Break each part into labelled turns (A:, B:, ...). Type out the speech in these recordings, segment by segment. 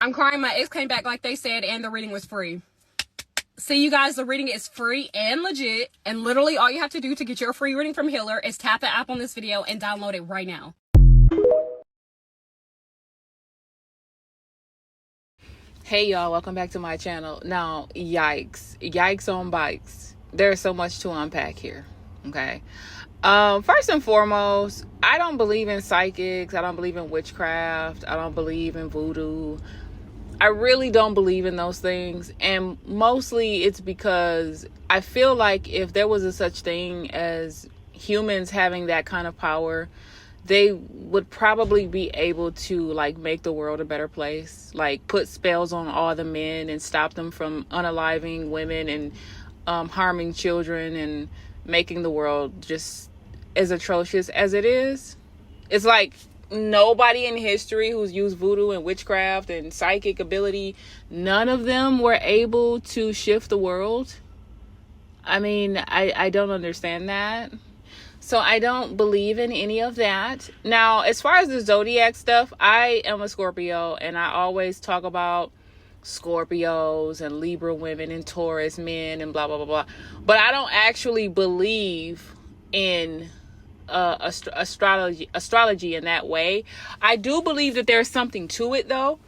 A: I'm crying. My ex came back like they said, and the reading was free. See, you guys, the reading is free and legit. And literally all you have to do to get your free reading from Healer is tap the app on this video and download it right now.
B: Hey y'all, welcome back to my channel. Now, yikes on bikes. There's so much to unpack here. Okay. First and foremost, I don't believe in psychics. I don't believe in witchcraft. I don't believe in voodoo. I really don't believe in those things. And mostly it's because I feel like if there was a such thing as humans having that kind of power, they would probably be able to like make the world a better place, like put spells on all the men and stop them from unaliving women and harming children and making the world just as atrocious as it is. It's like nobody in history who's used voodoo and witchcraft and psychic ability, none of them were able to shift the world. I mean, I don't understand that. So I don't believe in any of that. Now, as far as the zodiac stuff, I am a Scorpio, and I always talk about Scorpios and Libra women and Taurus men and blah, blah, blah, blah. But I don't actually believe in astrology in that way. I do believe that there's something to it, though.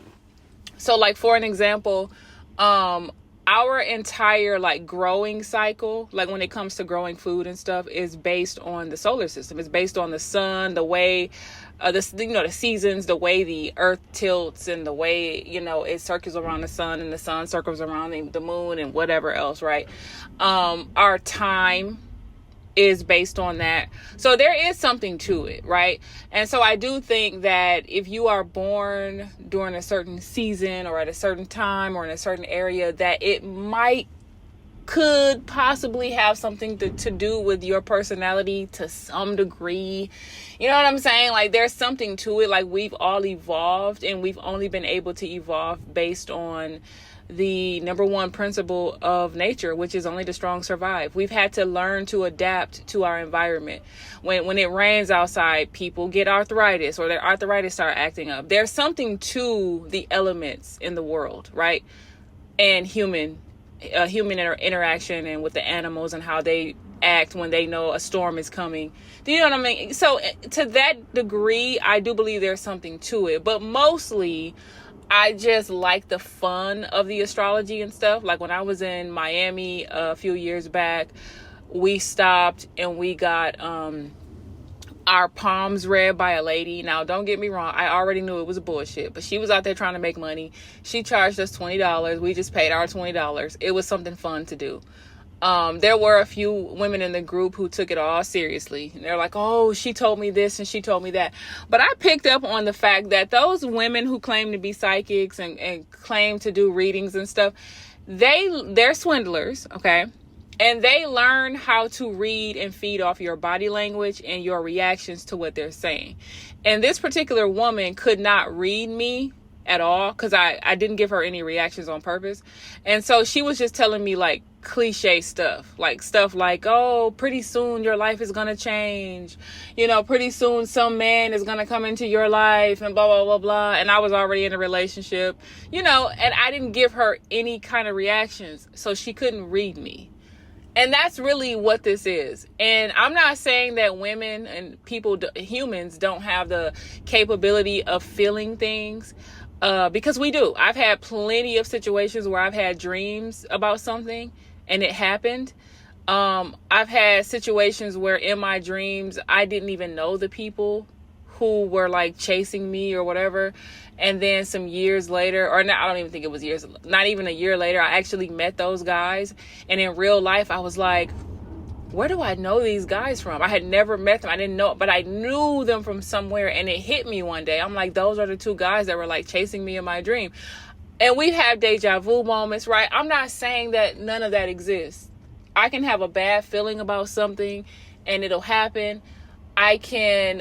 B: So, like, for an example, our entire like growing cycle, like when it comes to growing food and stuff, is based on the solar system. It's based on the sun, the way the seasons, the way the earth tilts, and the way it circles around the sun, and the sun circles around the moon, and whatever else, right? Our time is based on that. So there is something to it, right? And so I do think that if you are born during a certain season or at a certain time or in a certain area, that it could possibly have something to do with your personality to some degree. You know what I'm saying? Like, there's something to it. Like, we've all evolved, and we've only been able to evolve based on the number one principle of nature, which is only the strong survive. We've had to learn to adapt to our environment. When it rains outside, people get arthritis, or their arthritis start acting up. There's something to the elements in the world, right? And human interaction, and with the animals and how they act when they know a storm is coming. Do you know what I mean? So to that degree, I do believe there's something to it, but mostly I just like the fun of the astrology and stuff. Like when I was in Miami a few years back, we stopped and we got our palms read by a lady. Now, don't get me wrong, I already knew it was bullshit, but she was out there trying to make money. She charged us $20. We just paid our $20. It was something fun to do. There were a few women in the group who took it all seriously. They're like, oh, she told me this and she told me that. But I picked up on the fact that those women who claim to be psychics and claim to do readings and stuff, they're swindlers, okay? And they learn how to read and feed off your body language and your reactions to what they're saying. And this particular woman could not read me at all because I didn't give her any reactions on purpose. And so she was just telling me like cliche stuff like, oh, pretty soon your life is gonna change, pretty soon some man is gonna come into your life, and blah blah blah blah. And I was already in a relationship, and I didn't give her any kind of reactions, so she couldn't read me. And that's really what this is. And I'm not saying that women and humans don't have the capability of feeling things, because we do. I've had plenty of situations where I've had dreams about something and it happened. I've had situations where in my dreams, I didn't even know the people who were like chasing me or whatever. And then some years later, or not, I don't even think it was years, not even a year later, I actually met those guys. And in real life, I was like, where do I know these guys from? I had never met them. I didn't know, but I knew them from somewhere. And it hit me one day. I'm like, those are the two guys that were like chasing me in my dream. And we have deja vu moments, right? I'm not saying that none of that exists. I can have a bad feeling about something and it'll happen. I can,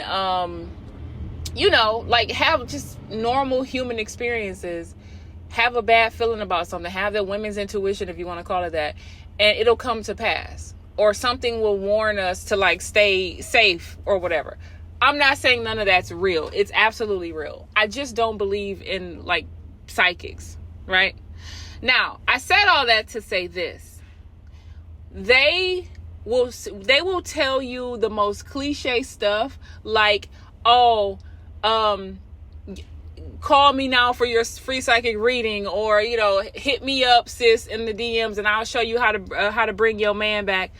B: like have just normal human experiences, have a bad feeling about something, have the women's intuition, if you want to call it that, and it'll come to pass. Or something will warn us to like stay safe or whatever. I'm not saying none of that's real. It's absolutely real. I just don't believe in like psychics, right? Now, I said all that to say this. They will tell you the most cliche stuff like, oh, call me now for your free psychic reading, or, you know, hit me up, sis, in the DMs, and I'll show you how to bring your man back.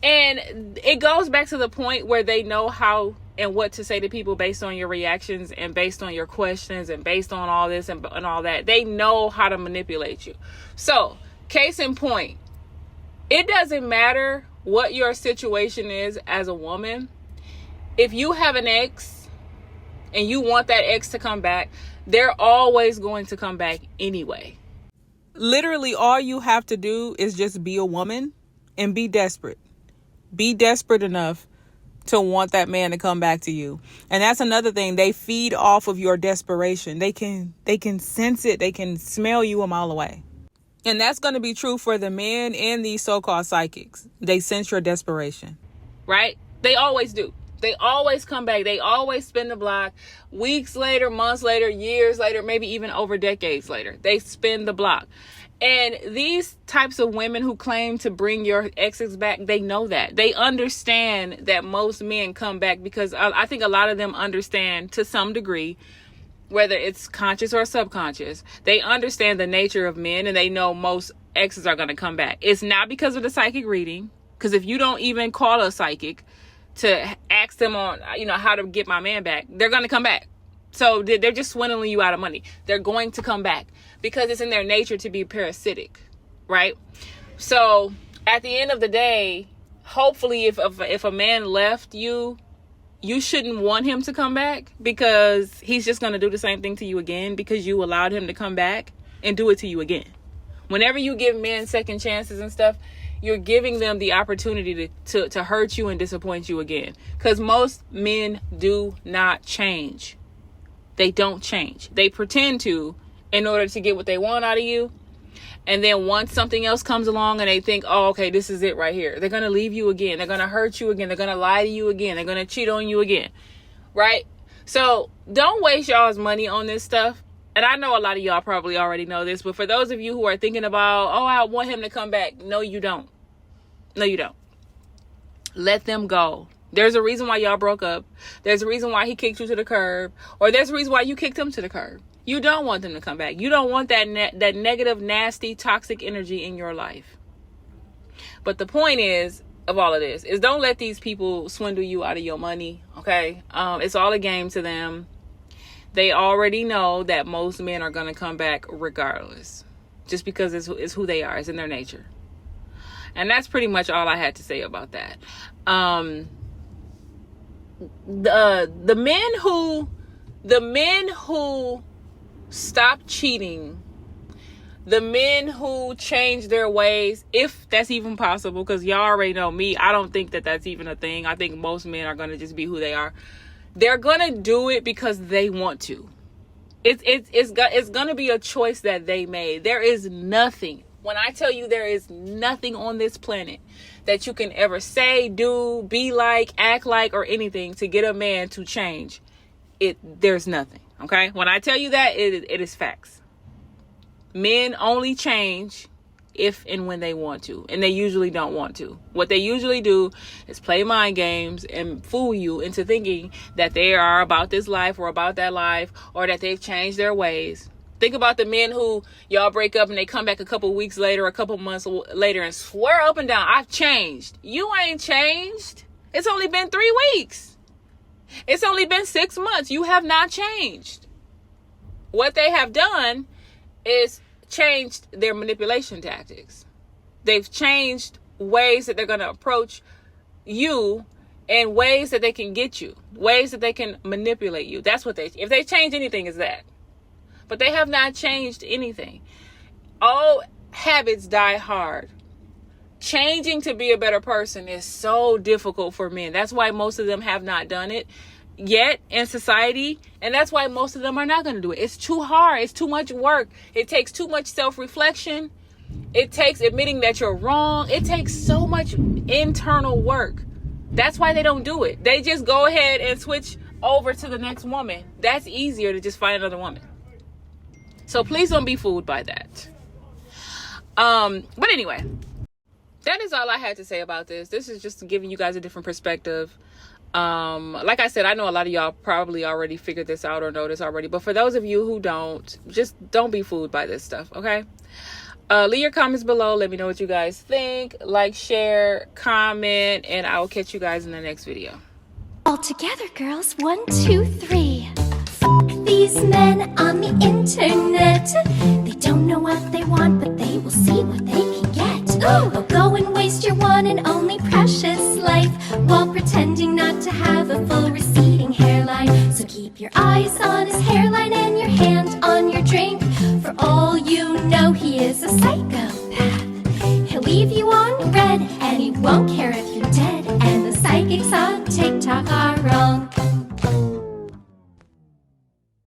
B: And it goes back to the point where they know how and what to say to people based on your reactions and based on your questions and based on all this and all that. They know how to manipulate you. So, case in point, it doesn't matter what your situation is as a woman. If you have an ex and you want that ex to come back, they're always going to come back anyway. Literally, all you have to do is just be a woman and be desperate. Be desperate enough to want that man to come back to you. And that's another thing. They feed off of your desperation. They can sense it. They can smell you a mile away. And that's going to be true for the men and these so-called psychics. They sense your desperation, right? They always do. They always come back. They always spin the block. Weeks later, months later, years later, maybe even over decades later. They spin the block. And these types of women who claim to bring your exes back, they know that. They understand that most men come back because I think a lot of them understand to some degree, whether it's conscious or subconscious, they understand the nature of men and they know most exes are going to come back. It's not because of the psychic reading, because if you don't even call a psychic to ask them on, you know, how to get my man back, they're going to come back. So they're just swindling you out of money. They're going to come back because it's in their nature to be parasitic, right? So at the end of the day, hopefully if a man left you, you shouldn't want him to come back because he's just going to do the same thing to you again because you allowed him to come back and do it to you again. Whenever you give men second chances and stuff, you're giving them the opportunity to hurt you and disappoint you again. Because most men do not change. They don't change. They pretend to in order to get what they want out of you. And then once something else comes along and they think, oh, okay, this is it right here. They're going to leave you again. They're going to hurt you again. They're going to lie to you again. They're going to cheat on you again. Right? So don't waste y'all's money on this stuff. And I know a lot of y'all probably already know this, but for those of you who are thinking about, oh, I want him to come back. No, you don't. No, you don't. Let them go. There's a reason why y'all broke up. There's a reason why he kicked you to the curb, or there's a reason why you kicked him to the curb. You don't want them to come back. You don't want that negative, nasty, toxic energy in your life. But the point is, of all of this, is don't let these people swindle you out of your money, okay? It's all a game to them. They already know that most men are going to come back regardless, just because it's who they are. It's in their nature. And that's pretty much all I had to say about that. The men who stop cheating, the men who change their ways, if that's even possible, because y'all already know me, I don't think that that's even a thing. I think most men are going to just be who they are. They're going to do it because they want to. It's going to be a choice that they made. There is nothing. When I tell you there is nothing on this planet that you can ever say, do, be like, act like, or anything to get a man to change, there's nothing. Okay? When I tell you that, it is facts. Men only change if and when they want to, and they usually don't want to. What they usually do is play mind games and fool you into thinking that they are about this life or about that life, or that they've changed their ways. Think about the men who y'all break up and they come back a couple weeks later, a couple months later and swear up and down, I've changed. You ain't changed. It's only been 3 weeks. It's only been 6 months. You have not changed. What they have done is changed their manipulation tactics. They've changed ways that they're going to approach you and ways that they can get you, ways that they can manipulate you. That's what if they change anything, is that. But they have not changed anything. All habits die hard. Changing to be a better person is so difficult for men. That's why most of them have not done it yet in society. And that's why most of them are not going to do it. It's too hard. It's too much work. It takes too much self-reflection. It takes admitting that you're wrong. It takes so much internal work. That's why they don't do it. They just go ahead and switch over to the next woman. That's easier to just find another woman. So please don't be fooled by that. But anyway, that is all I had to say about this. This is just giving you guys a different perspective. Like I said, I know a lot of y'all probably already figured this out or know this already, but for those of you who don't, just don't be fooled by this stuff, okay? Leave your comments below. Let me know what you guys think. Like, share, comment, and I will catch you guys in the next video.
C: All together, girls. 1, 2, 3. F these men on the internet.